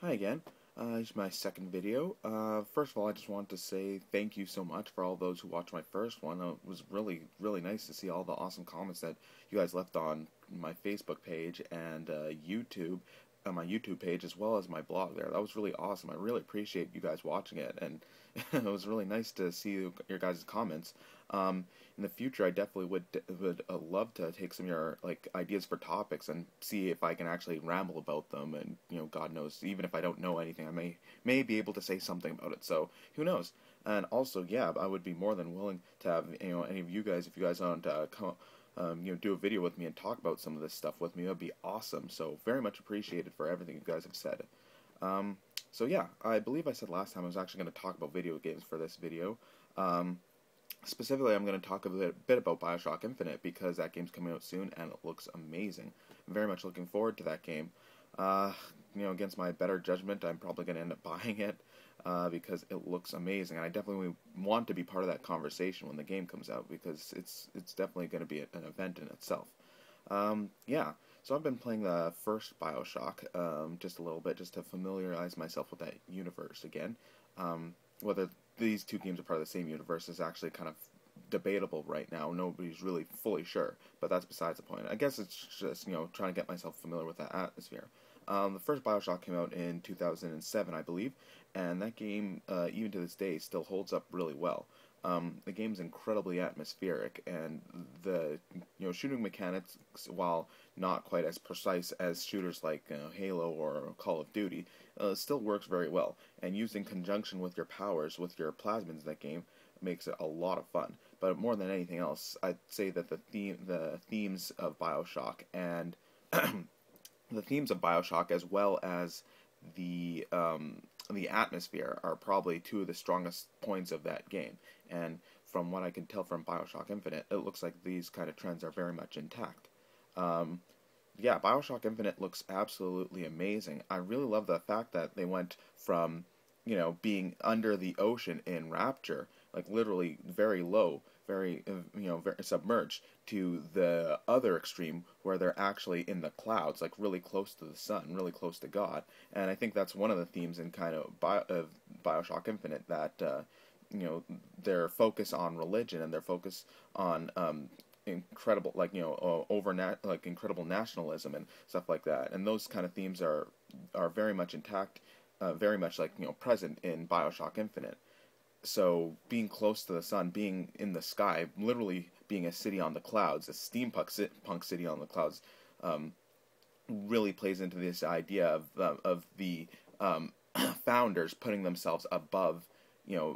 Hi again. It's my second video. First of all, I just want to say thank you so much for all those who watched my first one. It was really nice to see all the awesome comments that you guys left on my Facebook page and YouTube, my YouTube page, as well as my blog there. That was really awesome. I really appreciate you guys watching it, and it was really nice to see your guys' comments. In the future, I definitely would love to take some of your ideas for topics and see if I can actually ramble about them. And God knows, even if I don't know anything, I may be able to say something about it. So who knows? And also, yeah, I would be more than willing to have any of you guys, if you guys want to come, do a video with me and talk about some of this stuff with me. That would be awesome. So very much appreciated for everything you guys have said. Um, so yeah, I believe I said last time I was actually going to talk about video games for this video. Specifically, I'm going to talk a bit about Bioshock Infinite because that game's coming out soon and it looks amazing. I'm very much looking forward to that game. Against my better judgment, I'm probably going to end up buying it because it looks amazing, and I definitely want to be part of that conversation when the game comes out because it's definitely going to be an event in itself. Yeah, so I've been playing the first Bioshock just a little bit just to familiarize myself with that universe again. Whether these two games are part of the same universe is actually kind of debatable right now. Nobody's really fully sure, but that's besides the point. I guess it's just, trying to get myself familiar with that atmosphere. The first Bioshock came out in 2007, I believe, and that game, even to this day, still holds up really well. The game's incredibly atmospheric, and the shooting mechanics, while not quite as precise as shooters like Halo or Call of Duty, still works very well. And used in conjunction with your powers, with your plasmids in that game, makes it a lot of fun. But more than anything else, I'd say that the themes of Bioshock and the themes of Bioshock, as well as the the atmosphere, are probably two of the strongest points of that game. And from what I can tell from Bioshock Infinite, it looks like these kind of trends are very much intact. Um, yeah, Bioshock Infinite looks absolutely amazing. I really love the fact that they went from, being under the ocean in Rapture, like literally very low, very submerged, to the other extreme where they're actually in the clouds, like really close to the sun, really close to God. And I think that's one of the themes in kind of Bioshock Infinite, that their focus on religion and their focus on incredible, incredible nationalism and stuff like that. And those kind of themes are very much intact, very much present in Bioshock Infinite. So being close to the sun, being in the sky, literally being a city on the clouds, a steampunk city on the clouds, um, really plays into this idea of the founders putting themselves above,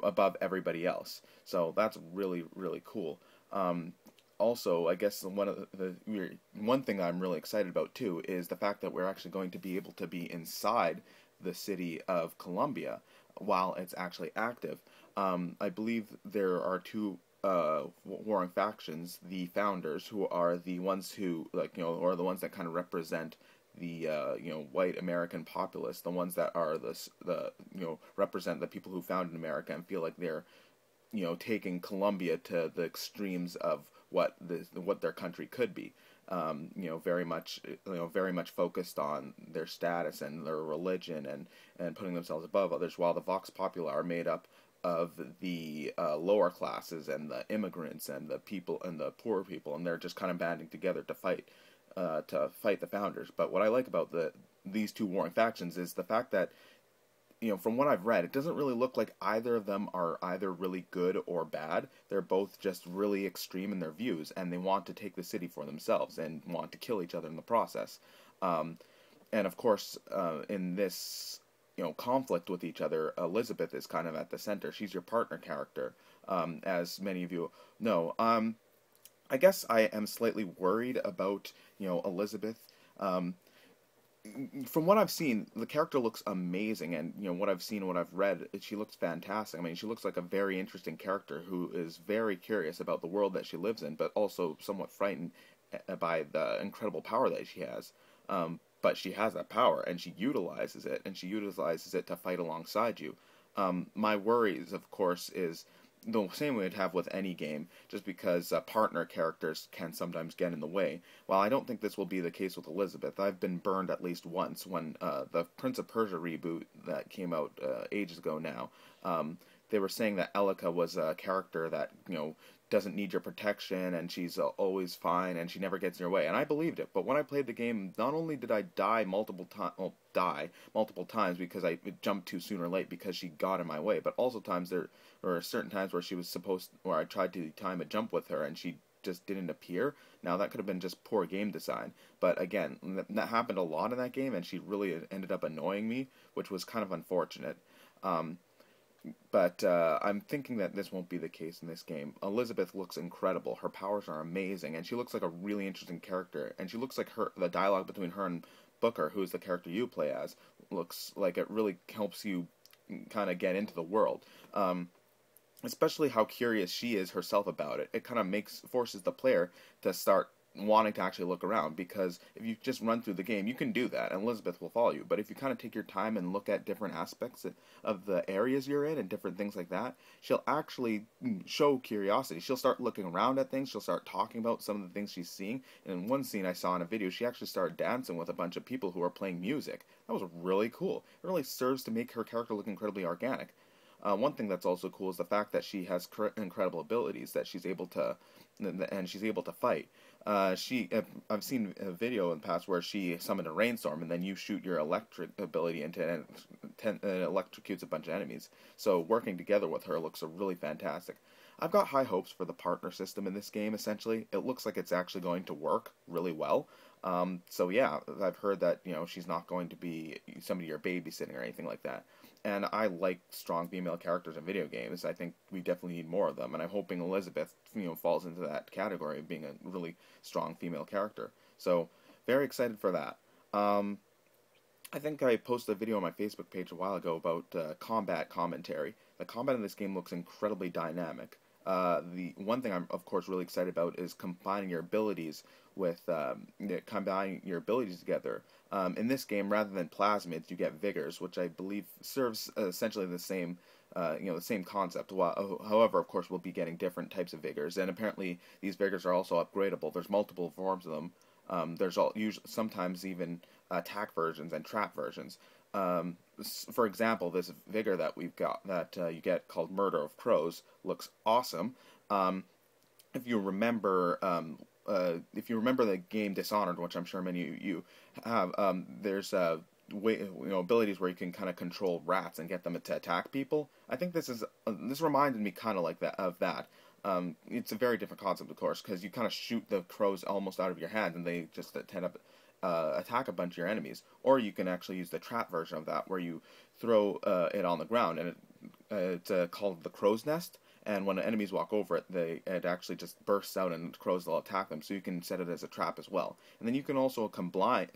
above everybody else. So that's really cool. Also, I guess one thing I'm really excited about too is the fact that we're actually going to be able to be inside the city of Columbia while it's actually active. I believe there are two warring factions: the founders, who are the ones who or the ones that kind of represent the white American populace, the ones that are the represent the people who founded America and feel like they're taking Columbia to the extremes of what their country could be. Very much focused on their status and their religion and putting themselves above others, while the Vox Populi are made up of the lower classes and the immigrants and the people and the poor people, and they're just kind of banding together to fight the founders. But what I like about these two warring factions is the fact that, from what I've read, it doesn't really look like either of them are either really good or bad. They're both just really extreme in their views, and they want to take the city for themselves and want to kill each other in the process. And of course, in this conflict with each other, Elizabeth is kind of at the center. She's your partner character, as many of you know. I guess I am slightly worried about Elizabeth. From what I've seen, the character looks amazing, and what I've seen, what I've read, she looks fantastic. I mean, she looks like a very interesting character who is very curious about the world that she lives in, but also somewhat frightened by the incredible power that she has. But she has that power, and she utilizes it, to fight alongside you. My worries, of course, is the same way we'd have with any game, just because partner characters can sometimes get in the way. Well, I don't think this will be the case with Elizabeth. I've been burned at least once when the Prince of Persia reboot that came out ages ago now. They were saying that Elika was a character that, doesn't need your protection, and she's always fine, and she never gets in your way. And I believed it. But when I played the game, not only did I die multiple times because I jumped too soon or late because she got in my way, but also there were certain times where I tried to time a jump with her, and she just didn't appear. Now that could have been just poor game design, but again, that happened a lot in that game, and she really ended up annoying me, which was kind of unfortunate. But I'm thinking that this won't be the case in this game. Elizabeth looks incredible. Her powers are amazing, and she looks like a really interesting character. And she looks like the dialogue between her and Booker, who is the character you play as, looks like it really helps you kind of get into the world. Especially how curious she is herself about it. It kind of forces the player to start wanting to actually look around, because if you just run through the game, you can do that and Elizabeth will follow you. But if you kind of take your time and look at different aspects of the areas you're in and different things like that, she'll actually show curiosity. She'll start looking around at things. She'll start talking about some of the things she's seeing. And in one scene I saw in a video, she actually started dancing with a bunch of people who are playing music. That was really cool. It really serves to make her character look incredibly organic. One thing that's also cool is the fact that she has incredible abilities, that she's able to fight. I've seen a video in the past where she summoned a rainstorm, and then you shoot your electric ability into it, and it electrocutes a bunch of enemies. So working together with her looks really fantastic. I've got high hopes for the partner system in this game, essentially. It looks like it's actually going to work really well. So yeah, I've heard that, she's not going to be somebody you're babysitting or anything like that. And I like strong female characters in video games. I think we definitely need more of them, and I'm hoping Elizabeth, falls into that category of being a really strong female character. So, very excited for that. I think I posted a video on my Facebook page a while ago about combat commentary. The combat in this game looks incredibly dynamic. The one thing I'm, of course, really excited about is combining your abilities together. In this game, rather than plasmids, you get vigors, which I believe serves essentially the same concept. However, of course, we'll be getting different types of vigors, and apparently these vigors are also upgradable. There's multiple forms of them. Sometimes even attack versions and trap versions. For example, this vigor that we've got that you get called Murder of Crows looks awesome. If you remember the game Dishonored, which I'm sure many of you have, there's abilities where you can kind of control rats and get them to attack people. I think this reminded me kind of like that. It's a very different concept, of course, because you kind of shoot the crows almost out of your hand, and they just tend to attack a bunch of your enemies. Or you can actually use the trap version of that, where you throw it on the ground, and it's called the crow's nest. And when enemies walk over it, it actually just bursts out, and crows will attack them. So you can set it as a trap as well. And then you can also combine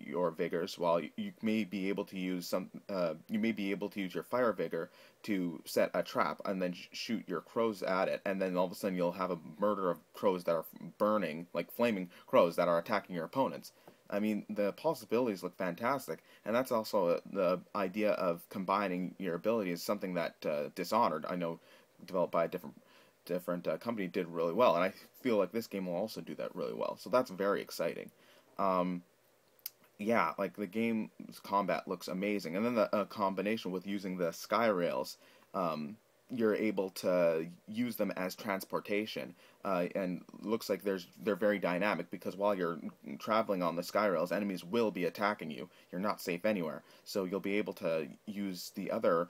your vigors. While you may be able to use your fire vigor to set a trap, and then shoot your crows at it. And then all of a sudden you'll have a murder of crows that are burning, like flaming crows that are attacking your opponents. I mean, the possibilities look fantastic, and that's also the idea of combining your abilities, something that Dishonored, I know, developed by a different company, did really well, and I feel like this game will also do that really well. So that's very exciting. Yeah, like the game's combat looks amazing, and then the combination with using the sky rails. You're able to use them as transportation, and looks like they're very dynamic, because while you're traveling on the sky rails, enemies will be attacking you. You're not safe anywhere, so you'll be able to use your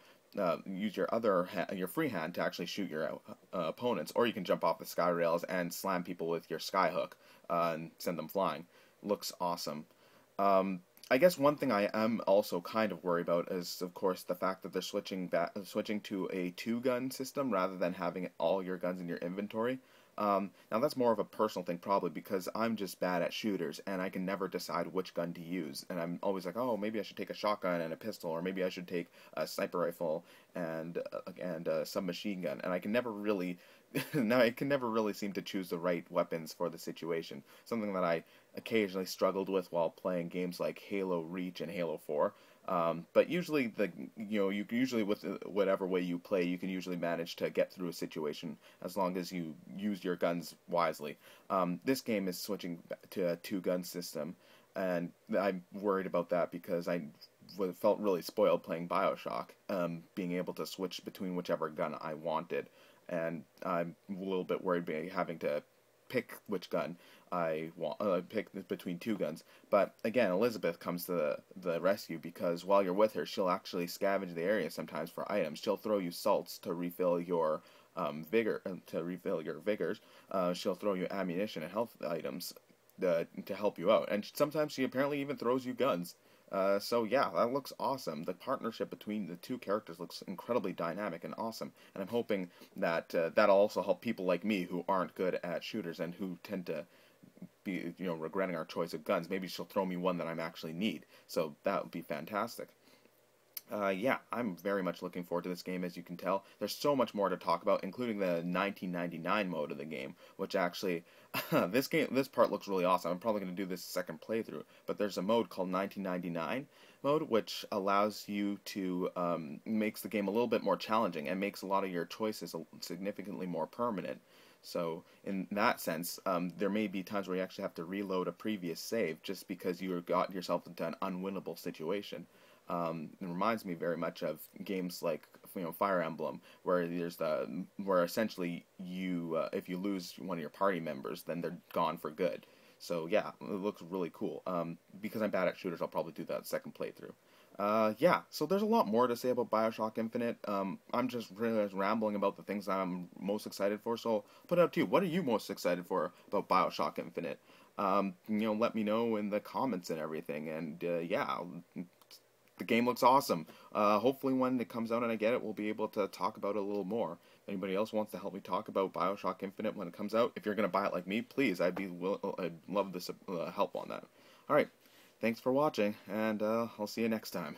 free hand to actually shoot your opponents, or you can jump off the sky rails and slam people with your sky hook and send them flying. Looks awesome. I guess one thing I am also kind of worried about is, of course, the fact that they're switching to a 2-gun system rather than having all your guns in your inventory. Now that's more of a personal thing, probably, because I'm just bad at shooters, and I can never decide which gun to use. And I'm always like, oh, maybe I should take a shotgun and a pistol, or maybe I should take a sniper rifle and a submachine gun. And I can never really seem to choose the right weapons for the situation. Something that I occasionally struggled with while playing games like Halo Reach and Halo 4. But usually you usually with whatever way you play, you can usually manage to get through a situation as long as you use your guns wisely. This game is switching to a two-gun system, and I'm worried about that because I felt really spoiled playing Bioshock, being able to switch between whichever gun I wanted, and I'm a little bit worried by having to pick which gun I want, pick between two guns. But again, Elizabeth comes to the rescue because while you're with her, she'll actually scavenge the area sometimes for items. She'll throw you salts to refill your vigors. She'll throw you ammunition and health items to help you out. And sometimes she apparently even throws you guns. So yeah, that looks awesome. The partnership between the two characters looks incredibly dynamic and awesome. And I'm hoping that that'll also help people like me who aren't good at shooters and who tend to be, regretting our choice of guns. Maybe she'll throw me one that I actually need. So that would be fantastic. Yeah, I'm very much looking forward to this game, as you can tell. There's so much more to talk about, including the 1999 mode of the game, which actually, this part looks really awesome. I'm probably going to do this second playthrough, but there's a mode called 1999 mode, which allows you to, makes the game a little bit more challenging and makes a lot of your choices significantly more permanent. So, in that sense, there may be times where you actually have to reload a previous save just because you got yourself into an unwinnable situation. It reminds me very much of games like Fire Emblem, where where essentially if you lose one of your party members, then they're gone for good. So yeah, it looks really cool. Because I'm bad at shooters, I'll probably do that second playthrough. Yeah, so there's a lot more to say about Bioshock Infinite. I'm just really rambling about the things I'm most excited for, so I'll put it up to you. What are you most excited for about Bioshock Infinite? Let me know in the comments and everything, and yeah, the game looks awesome. Hopefully when it comes out and I get it, we'll be able to talk about it a little more. If anybody else wants to help me talk about Bioshock Infinite when it comes out, if you're going to buy it like me, please, I'd love this help on that. Alright, thanks for watching, and I'll see you next time.